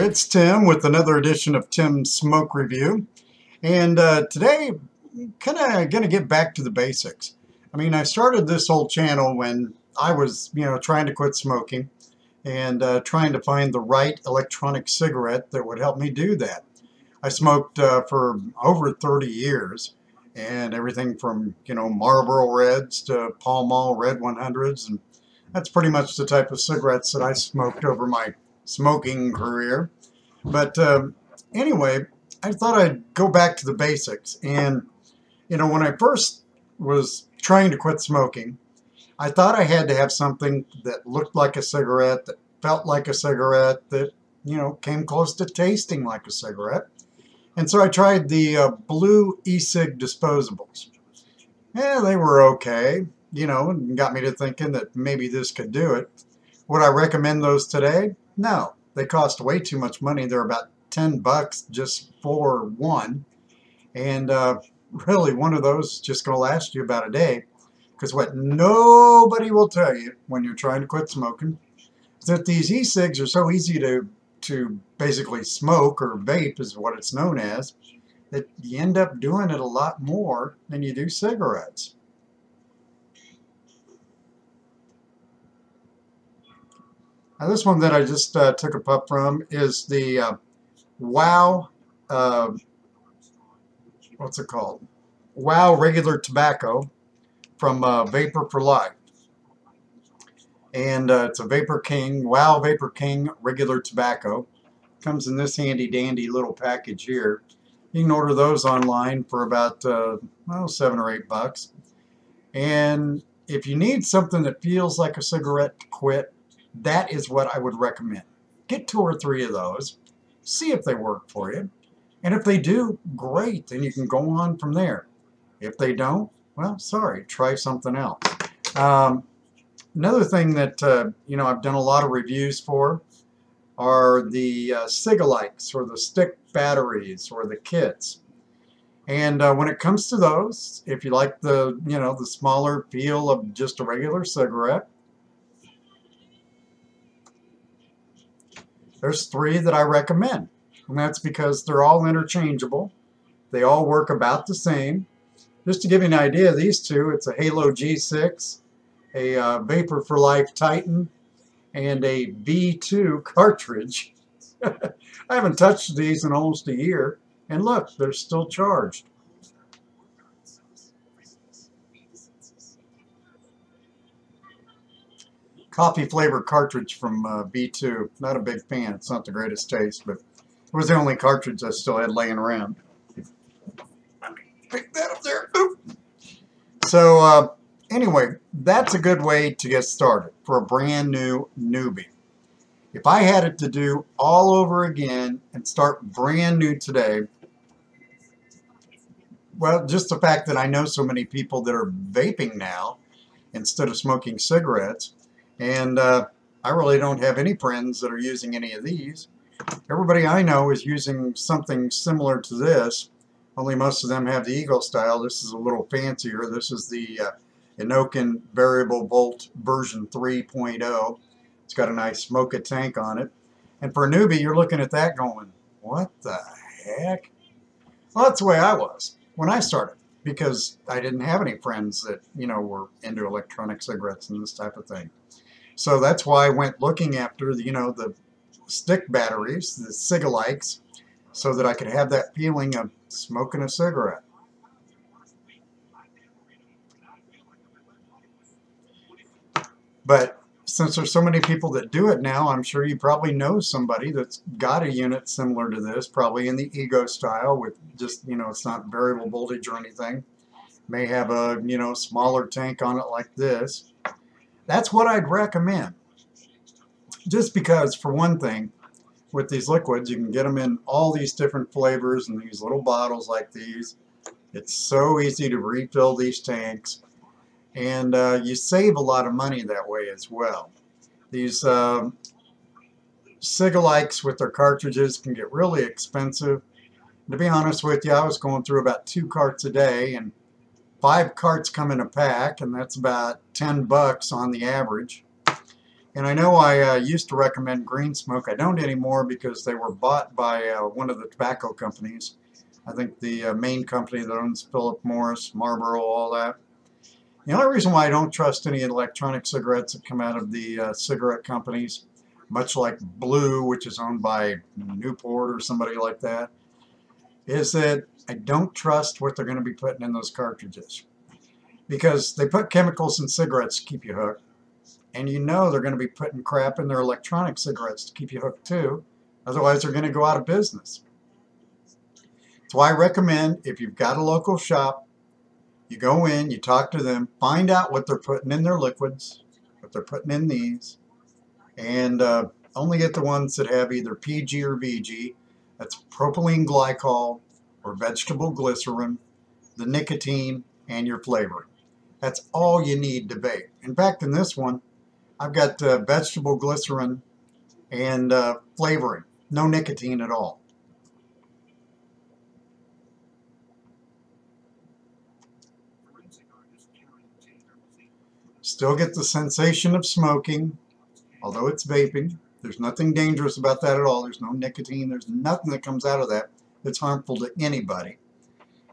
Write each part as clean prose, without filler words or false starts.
It's Tim with another edition of Tim's Smoke Review, and today I'm kind of going to get back to the basics. I mean, I started this whole channel when I was, trying to quit smoking and trying to find the right electronic cigarette that would help me do that. I smoked for over 30 years, and everything from, Marlboro Reds to Pall Mall Red 100s, and that's pretty much the type of cigarettes that I smoked over my smoking career. But anyway, I thought I'd go back to the basics. And, when I first was trying to quit smoking, I thought I had to have something that looked like a cigarette, that felt like a cigarette, that, came close to tasting like a cigarette. And so I tried the blue e-cig disposables. Yeah, they were okay, and got me to thinking that maybe this could do it. Would I recommend those today? No. They cost way too much money. They're about $10 just for one. And really, one of those is just going to last you about a day. Because what nobody will tell you when you're trying to quit smoking is that these e-cigs are so easy to basically smoke, or vape is what it's known as, that you end up doing it a lot more than you do cigarettes. Now this one that I just took a puff from is the Wow, what's it called? Wow Regular Tobacco from Vapor for Life. And it's a Vapor King, Wow Vapor King Regular Tobacco. Comes in this handy dandy little package here. You can order those online for about $7 or $8. And if you need something that feels like a cigarette to quit, that is what I would recommend. Get 2 or 3 of those, see if they work for you, and if they do, great, then you can go on from there. If they don't, well, sorry, try something else. Another thing that I've done a lot of reviews for are the Cig-a-likes, or the stick batteries, or the kits. And when it comes to those, if you like the the smaller feel of just a regular cigarette, there's 3 that I recommend, and that's because they're all interchangeable. They all work about the same. Just to give you an idea, these 2, it's a Halo G6, a Vapor for Life Titan, and a V2 cartridge. I haven't touched these in almost a year, and look, they're still charged. Coffee flavor cartridge from V2. Not a big fan. It's not the greatest taste, but it was the only cartridge I still had laying around. Let me pick that up there. Oop. So anyway, that's a good way to get started for a brand new newbie. If I had it to do all over again and start brand new today, well, just the fact that I know so many people that are vaping now instead of smoking cigarettes, and I really don't have any friends that are using any of these. Everybody I know is using something similar to this, only most of them have the Eagle style. This is a little fancier. This is the Inokin Variable Volt version 3.0. It's got a nice smoke-a tank on it. And for a newbie, you're looking at that going, what the heck? Well, that's the way I was when I started, because I didn't have any friends that, were into electronic cigarettes and this type of thing. So that's why I went looking after the, the stick batteries, the Cig-a-likes, so that I could have that feeling of smoking a cigarette. But since there's so many people that do it now, I'm sure you probably know somebody that's got a unit similar to this, probably in the Ego style with just, it's not variable voltage or anything. May have a, smaller tank on it like this. That's what I'd recommend. Just because, for one thing, with these liquids, you can get them in all these different flavors in these little bottles like these. It's so easy to refill these tanks. And you save a lot of money that way as well. These Cig-a-likes with their cartridges can get really expensive. To be honest with you, I was going through about 2 carts a day, and 5 carts come in a pack, and that's about $10 on the average. And I know I used to recommend Green Smoke. I don't anymore because they were bought by one of the tobacco companies. I think the main company that owns Philip Morris, Marlboro, all that. The only reason why I don't trust any electronic cigarettes that come out of the cigarette companies, much like Blue, which is owned by Newport or somebody like that, is that I don't trust what they're going to be putting in those cartridges. Because they put chemicals in cigarettes to keep you hooked. And you know they're going to be putting crap in their electronic cigarettes to keep you hooked too. Otherwise they're going to go out of business. So I recommend, if you've got a local shop, you go in, you talk to them, find out what they're putting in their liquids, what they're putting in these, and only get the ones that have either PG or VG. That's propylene glycol or vegetable glycerin, the nicotine, and your flavoring. That's all you need to vape. In fact, in this one, I've got vegetable glycerin and flavoring, no nicotine at all. Still get the sensation of smoking, although it's vaping. There's nothing dangerous about that at all. There's no nicotine. There's nothing that comes out of that that's harmful to anybody.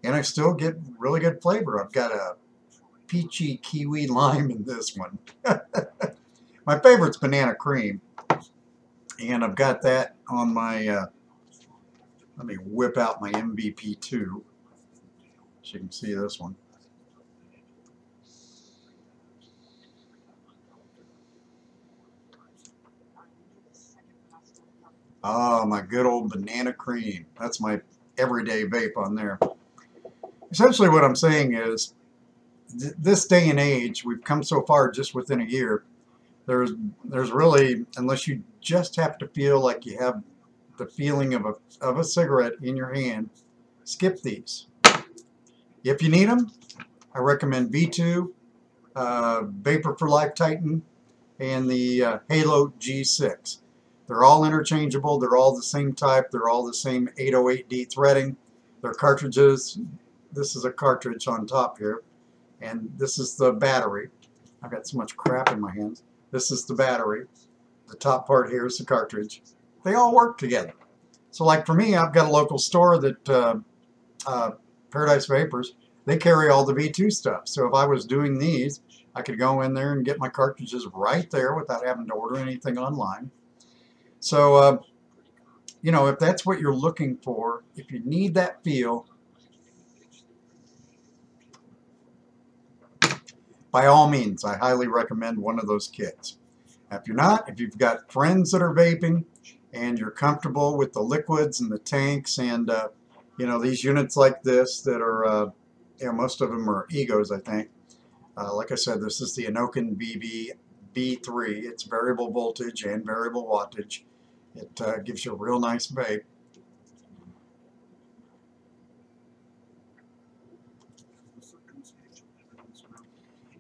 And I still get really good flavor. I've got a peachy kiwi lime in this one. My favorite's banana cream. And I've got that on my, let me whip out my MVP2 so you can see this one. Oh, my good old banana cream. That's my everyday vape on there. Essentially what I'm saying is, this day and age, we've come so far just within a year, there's really, unless you just have to feel like you have the feeling of a cigarette in your hand, skip these. If you need them, I recommend V2, Vapor for Life Titan, and the Halo G6. They're all interchangeable. They're all the same type. They're all the same 808D threading. They're cartridges. This is a cartridge on top here, and this is the battery. I've got so much crap in my hands. This is the battery. The top part here is the cartridge. They all work together. So like for me, I've got a local store that, Paradise Vapors, they carry all the V2 stuff. So if I was doing these, I could go in there and get my cartridges right there without having to order anything online. So, you know, if that's what you're looking for, if you need that feel, by all means, I highly recommend one of those kits. If you're not, if you've got friends that are vaping and you're comfortable with the liquids and the tanks and, you know, these units like this that are, you know, most of them are Egos, I think. Like I said, this is the Anokin BB B3. It's variable voltage and variable wattage. It gives you a real nice vape.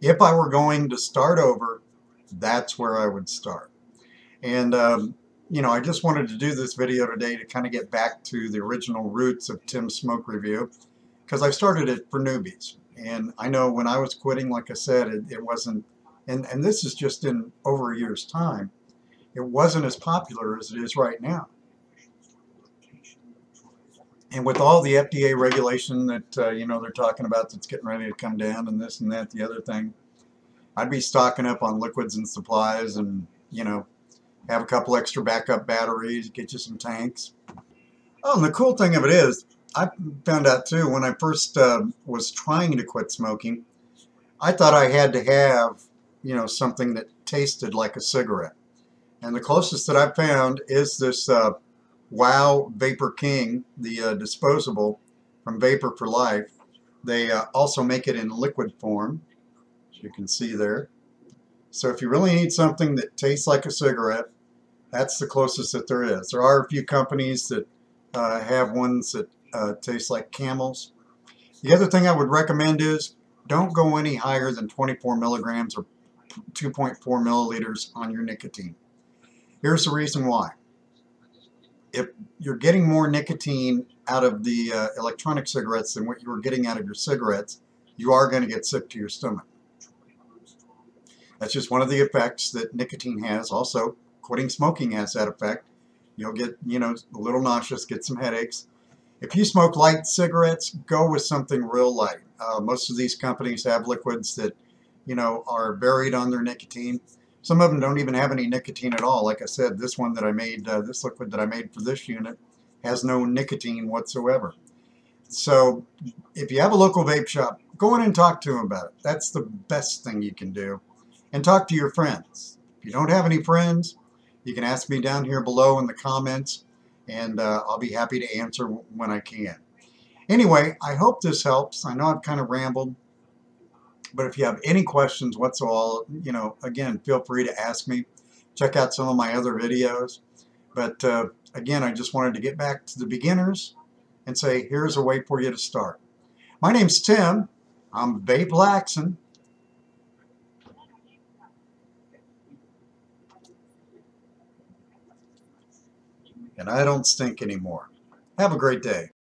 If I were going to start over, that's where I would start. And, you know, I just wanted to do this video today to kind of get back to the original roots of Tim's Smoke Review, because I started it for newbies. And I know when I was quitting, like I said, it wasn't, and this is just in over a year's time, it wasn't as popular as it is right now. And with all the FDA regulation that, you know, they're talking about that's getting ready to come down and this and that, the other thing, I'd be stocking up on liquids and supplies and, you know, have a couple extra backup batteries, get you some tanks. Oh, and the cool thing of it is, I found out too, when I first was trying to quit smoking, I thought I had to have, you know, something that tasted like a cigarette. And the closest that I've found is this Wow Vapor King, the disposable from Vapor for Life. They also make it in liquid form, as you can see there. So if you really need something that tastes like a cigarette, that's the closest that there is. There are a few companies that have ones that taste like Camels. The other thing I would recommend is don't go any higher than 24 milligrams or 2.4 milliliters on your nicotine. Here's the reason why. If you're getting more nicotine out of the electronic cigarettes than what you were getting out of your cigarettes, you are going to get sick to your stomach. That's just one of the effects that nicotine has. Also, quitting smoking has that effect. You'll get, a little nauseous, get some headaches. If you smoke light cigarettes, go with something real light. Most of these companies have liquids that, are buried on their nicotine. Some of them don't even have any nicotine at all. Like I said, this one that I made, this liquid that I made for this unit, has no nicotine whatsoever. So if you have a local vape shop, go in and talk to them about it. That's the best thing you can do. And talk to your friends. If you don't have any friends, you can ask me down here below in the comments, and I'll be happy to answer when I can. Anyway, I hope this helps. I know I've kind of rambled, but if you have any questions whatsoever, again, feel free to ask me. Check out some of my other videos. But again, I just wanted to get back to the beginners and say, here's a way for you to start. My name's Tim. I'm Vape Laxin. And I don't stink anymore. Have a great day.